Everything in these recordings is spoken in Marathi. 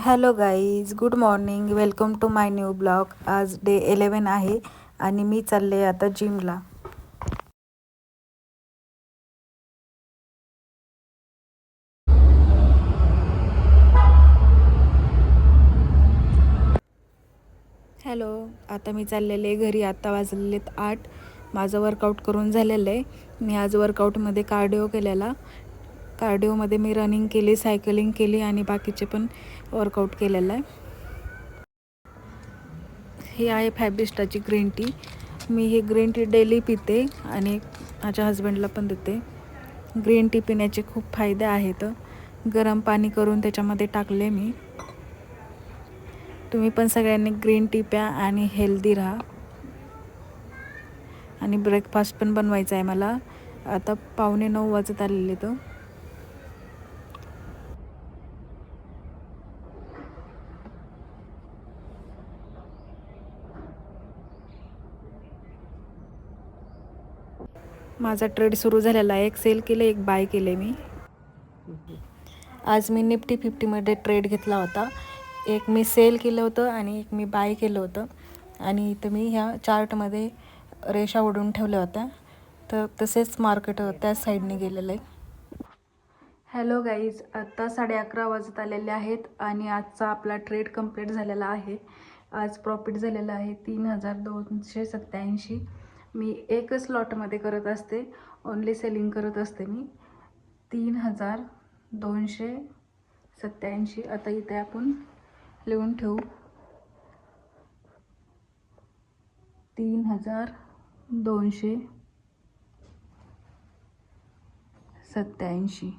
Hello guys, good morning. Welcome to my new blog. आज डे 11 आहे आणि मी चालले आता जिमला. हॅलो, आता मी चाललेले घरी. आता वाजलेत 8. माझं वर्कआउट करून झालेलं आहे. मी आज वर्कआउटमध्ये कार्डिओ केलेला. कार्डिओमध्ये मी रनिंग केली, सायकलिंग केली आणि बाकीचे पण वर्कआउट केलेलं आहे. ही आहे फॅबिस्टाची ग्रीन टी. मी ही ग्रीन टी डेली पिते आणि माझ्या हस्बंडला पण देते. ग्रीन टी पिण्याचे खूप फायदे आहेत. गरम पाणी करून त्याच्यामध्ये टाकले मी. तुम्ही पण सगळ्यांनी ग्रीन टी प्या आणि हेल्दी राहा. आणि ब्रेकफास्ट पण बनवायचा आहे मला. आता 8:45 वाजत आलेले तर. माझा ट्रेड सुरू झालेला आहे. एक सेल केले, एक बाय केले मी. आज मी निफ्टी 50मध्ये ट्रेड घेतला होता. एक मी सेल केलं होतं आणि एक मी बाय केलं होतं. आणि इथं मी ह्या चार्टमध्ये रेषा ओढून ठेवल्या होत्या. तर तसेच मार्केट त्याच साईडने गेलेलं आहे. हॅलो गाईज, आत्ता 11:30 वाजत आलेले आहेत आणि आजचा आपला ट्रेड कंप्लीट झालेला आहे. आज प्रॉफिट झालेलं आहे 3287. मी एकच लॉटमध्ये करत असते, ओन्ली सेलिंग करत असते मी. 3287. आता इथे आपण लिहून ठेवू 3287.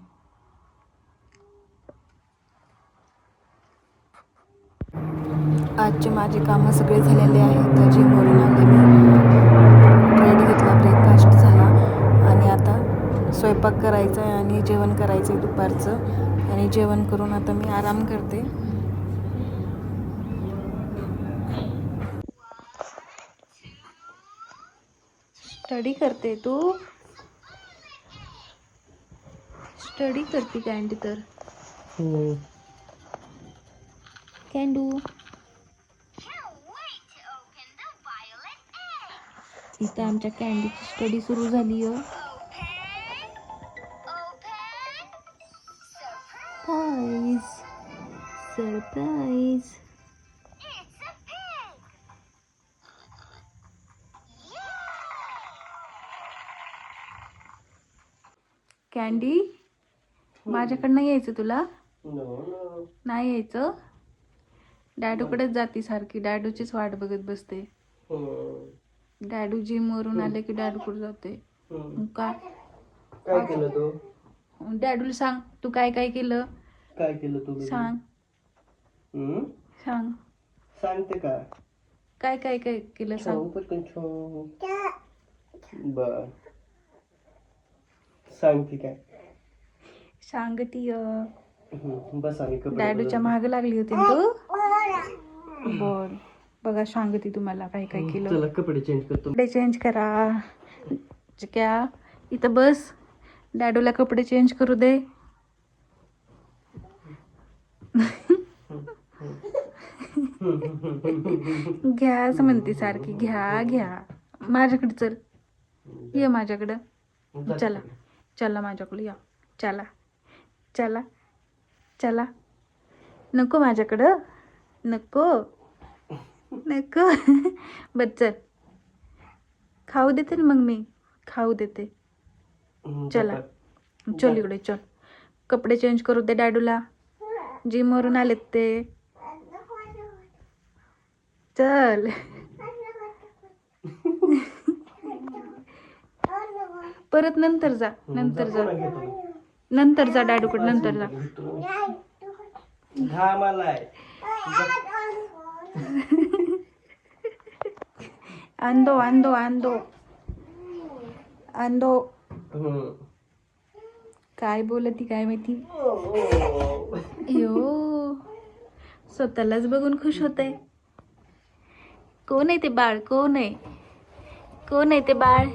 आजचे माझे कामं सगळे झालेले आहेत. जिमवरून आले मी, ट्रेड घेतला, ब्रेकफास्ट झाला आणि आता स्वयंपाक करायचा आहे आणि जेवण करायचं आहे दुपारचं. आणि जेवण करून आता मी आराम करते. स्टडी करते तू? स्टडी करते कॅन्डी तर? कॅन्डू, इथं आमच्या कॅन्डीची स्टडी सुरू झाली आहे. सरप्राईज. कॅन्डी, माझ्याकडनं यायचं तुला? नाही यायचं? डॅडूकडेच जाती सारखी, डॅडूचीच वाट बघत बसते. डॅडू जिम वरून आले की डॅडूकडे जाते. काय केलं तू? डॅडूला सांग तू काय काय केलं. काय केलं तू? सांग. सांग. सांगते का? काय काय काय केलं सांग. बर, सांगते काय? सांगती. बस आम्ही डॅडूच्या मागे लागली होती ना तू? बर, बघा सांगती तुम्हाला काय काय केलं. चला कपडे चेंज करतो. कपडे चेंज करा. क्या इथं बस, डॅडूला कपडे चेंज करू दे. घ्या असं म्हणते सारखी, घ्या घ्या. माझ्याकडे चल, ये माझ्याकडं. चला चला माझ्याकडे या. चला चला चला. नको माझ्याकडं, नको नको. बस चल, खाऊ देते ना मग मी, खाऊ देते. चला चल इकडे चल. कपडे चेंज करू दे डॅडूला, जिमवरून आलेत ते. चल. परत नंतर जा, नंतर जा, नंतर जा डॅडूकडे, नंतर जा. अंदो अंदो अंदो अंदो. काय बोलती काय माहिती. यो, स्वतःलाच बघून खुश होते. कोण आहे ते बाळ? कोण आहे? कोण आहे ते बाळ?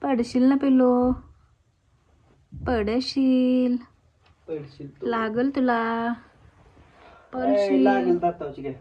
पडशील ना पिलो, पडशील. पडशील तू. लागल तुला ए, पडशील लागेल दातावची घ्या